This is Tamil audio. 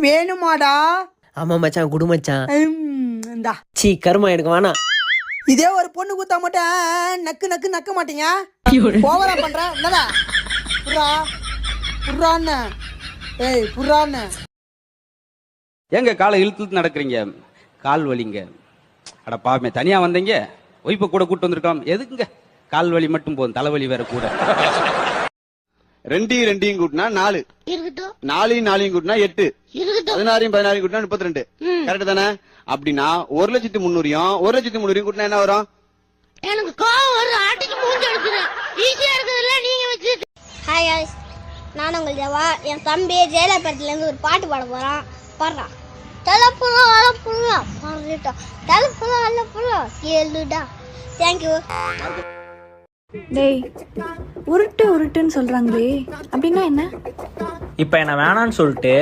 வேணுமாடா? ஆமா மச்சான், குடு மச்சான். இந்தா. சீ கருமா, எனக்கு வேணாம். இதே ஒரு பொண்ணு குத்தா மட்டும் நக்கு நக்கு நக்க மாட்டீங்க. ஓவரா பண்ற என்னடா? புறா புறான்னு. ஏய் புறான்னு. ஏங்க காலை இழுத்து நடக்கிறீங்க, கால் வலிங்க. அட பாவமே, தனியா வந்தீங்க, ஒய்ஃபை கூட கூட்டு வந்திருக்கலாம். எதுக்குங்க கால் வலி மட்டும் போதும், தலைவலி வேற கூட. ரெண்டையும் கூட்டினா 4, 4 கூட்டினா 8, 16 கூட்டினா 32. கரெக்ட் தானே? அப்படின்னா 1,300,000 1,300,000 கூட்டினா என்ன வரும்? எனக்கு கோவம் வரும், ஆட்டிக்கு மூஞ்சி எடுத்துறேன். ஈஸியா இருக்குதுல்ல நீங்க வச்சு. ஹாய் गाइस, நான் உங்கள் தேவா. என் தம்பி ஜெயலலிதா இருந்து ஒரு பாட்டு பாட போறான். பாடுறான். தலப்புறா அலப்புறா பாடுறா, தலப்புறா அலப்புறா கேளுடா. Thank you. டேய், உருட்டுன்னு சொல்றாங்களே, அப்படின்னா என்ன? இப்ப என்ன வேணான்னு சொல்லிட்டு